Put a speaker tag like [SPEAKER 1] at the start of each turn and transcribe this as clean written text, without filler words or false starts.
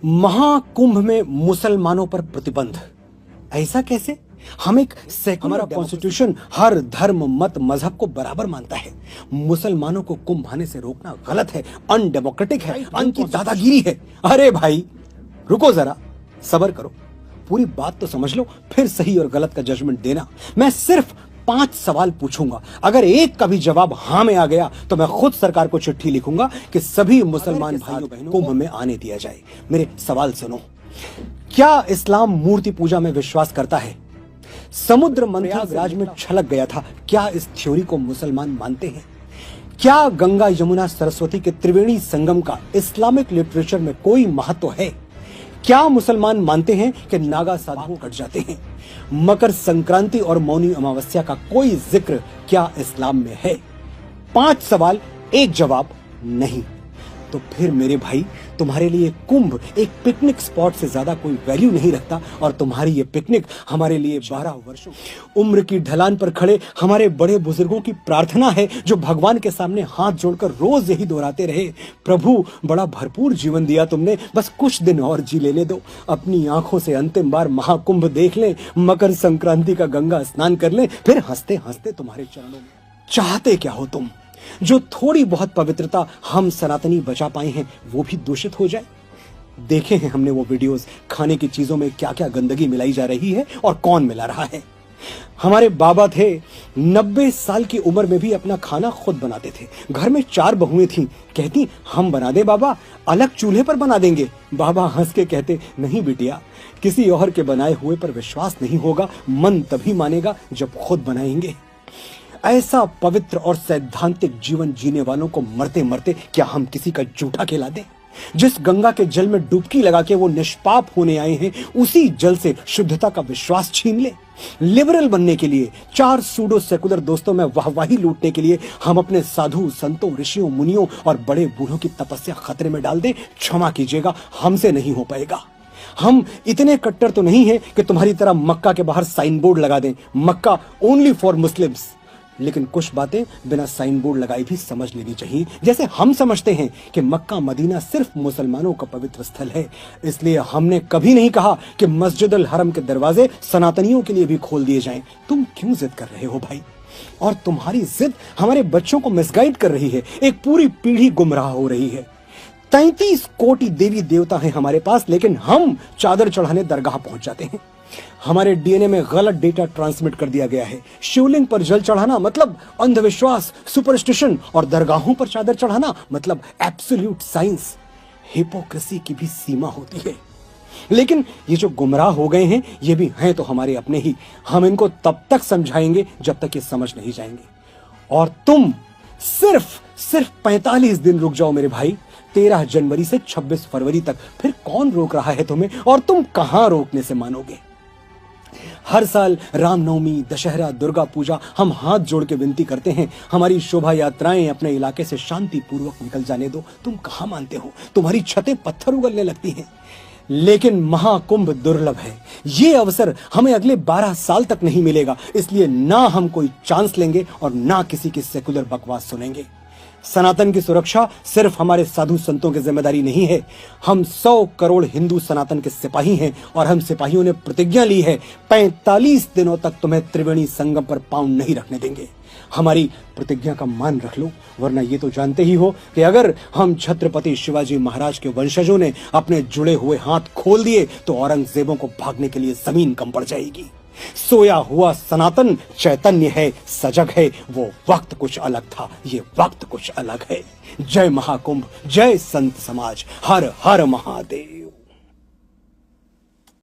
[SPEAKER 1] महाकुंभ में मुसलमानों पर प्रतिबंध, ऐसा कैसे? हम एक हमारा कॉन्स्टिट्यूशन हर धर्म मत मजहब को बराबर मानता है। मुसलमानों को कुंभ आने से रोकना गलत है, अनडेमोक्रेटिक है, उनकी दादागिरी है। अरे भाई रुको जरा, सब्र करो, पूरी बात तो समझ लो, फिर सही और गलत का जजमेंट देना। मैं सिर्फ 5 सवाल पूछूंगा, अगर एक का भी जवाब हाँ में आ गया तो मैं खुद सरकार को चिट्ठी लिखूंगा कि सभी मुसलमान भाइयों बहनों कुंभ में आने दिया जाए। मेरे सवाल सुनो। क्या इस्लाम मूर्ति पूजा में विश्वास करता है? समुद्र मंथन राज में छलक गया था, क्या इस थ्योरी को मुसलमान मानते हैं? क्या गंगा यमुना सरस्वती के त्रिवेणी संगम का इस्लामिक लिटरेचर में कोई महत्व है? क्या मुसलमान मानते हैं कि नागा साधु कट जाते हैं? मकर संक्रांति और मौनी अमावस्या का कोई जिक्र क्या इस्लाम में है? 5 सवाल, एक जवाब नहीं। तो फिर मेरे भाई, तुम्हारे लिए कुंभ एक पिकनिक स्पॉट से ज्यादा कोई वैल्यू नहीं रखता, और तुम्हारी ये पिकनिक हमारे लिए 12 वर्षों उम्र की ढलान पर खड़े हमारे बड़े बुजुर्गों की प्रार्थना है, जो भगवान के सामने हाथ जोड़कर रोज यही दोहराते रहे, प्रभु बड़ा भरपूर जीवन दिया तुमने, बस कुछ दिन और जी लेने दो, अपनी आंखों से अंतिम बार महाकुंभ देख लें, मकर संक्रांति का गंगा स्नान कर लें, फिर हंसते हंसते तुम्हारे चरणों में। चाहते क्या हो तुम? जो थोड़ी बहुत पवित्रता हम सनातनी बचा पाए हैं वो भी दूषित हो जाए? देखे हैं हमने वो वीडियोस, खाने की चीजों में क्या क्या गंदगी मिलाई जा रही है और कौन मिला रहा है। हमारे बाबा थे, 90 साल की उम्र में भी अपना खाना खुद बनाते थे। घर में 4 बहुएं थीं, कहती हम बना दे बाबा, अलग चूल्हे पर बना देंगे। बाबा हंस के कहते नहीं बिटिया, किसी और के बनाए हुए पर विश्वास नहीं होगा, मन तभी मानेगा जब खुद बनाएंगे। ऐसा पवित्र और सैद्धांतिक जीवन जीने वालों को मरते मरते क्या हम किसी का जूठा खिला दें? जिस गंगा के जल में डुबकी लगा के वो निष्पाप होने आए हैं, उसी जल से शुद्धता का विश्वास छीन ले? लिबरल बनने के लिए, 4 सूडो सेकुलर दोस्तों में वाहवाही लूटने के लिए हम अपने साधु संतों, ऋषियों, मुनियों और बड़े बूढ़ों की तपस्या खतरे में डाल दें? क्षमा कीजिएगा, हमसे नहीं हो पाएगा। हम इतने कट्टर तो नहीं है कि तुम्हारी तरह मक्का के बाहर साइन बोर्ड लगा दें, मक्का ओनली फॉर मुस्लिम्स। लेकिन कुछ बातें बिना साइन बोर्ड लगाए भी समझ लेनी चाहिए। जैसे हम समझते हैं कि मक्का मदीना सिर्फ मुसलमानों का पवित्र स्थल है, इसलिए हमने कभी नहीं कहा कि मस्जिद अल हरम के दरवाजे सनातनियों के लिए भी खोल दिए जाएं। तुम क्यों जिद कर रहे हो भाई? और तुम्हारी जिद हमारे बच्चों को मिसगाइड कर रही है, एक पूरी पीढ़ी गुमराह हो रही है। 33 कोटि देवी देवता हैं हमारे पास, लेकिन हम चादर चढ़ाने दरगाह पहुंच जाते हैं। हमारे डीएनए में गलत डेटा ट्रांसमिट कर दिया गया है। शिवलिंग पर जल चढ़ाना मतलब अंधविश्वास, सुपरस्टिशन, और दरगाहों पर चादर चढ़ाना मतलब एब्सोल्यूट साइंस। हिपोक्रेसी की भी सीमा होती है। लेकिन ये जो गुमराह हो गए हैं, ये भी हैं तो हमारे अपने ही। हम इनको तब तक समझाएंगे जब तक ये समझ नहीं जाएंगे। और तुम सिर्फ 45 दिन रुक जाओ मेरे भाई, 13 जनवरी से 26 फरवरी तक। फिर कौन रोक रहा है तुम्हें, और तुम कहां रोकने से मानोगे? हर साल रामनवमी, दशहरा, दुर्गा पूजा हम हाथ जोड़ के विनती करते हैं, हमारी शोभा यात्राएं अपने इलाके से शांति पूर्वक निकल जाने दो। तुम कहां मानते हो? तुम्हारी छतें पत्थर उगलने लगती हैं। लेकिन महाकुंभ दुर्लभ है, ये अवसर हमें अगले 12 साल तक नहीं मिलेगा, इसलिए ना हम कोई चांस लेंगे और ना किसी की सेकुलर बकवास सुनेंगे। सनातन की सुरक्षा सिर्फ हमारे साधु संतों की जिम्मेदारी नहीं है, हम 100 करोड़ हिंदू सनातन के सिपाही हैं, और हम सिपाहियों ने प्रतिज्ञा ली है 45 दिनों तक तुम्हें त्रिवेणी संगम पर पांव नहीं रखने देंगे। हमारी प्रतिज्ञा का मान रख लो, वरना ये तो जानते ही हो कि अगर हम छत्रपति शिवाजी महाराज के वंशजों ने अपने जुड़े हुए हाथ खोल दिए तो औरंगजेबों को भागने के लिए जमीन कम पड़ जाएगी। सोया हुआ सनातन चैतन्य है, सजग है, वो वक्त कुछ अलग था, ये वक्त कुछ अलग है। जय महाकुंभ, जय संत समाज, हर हर महादेव।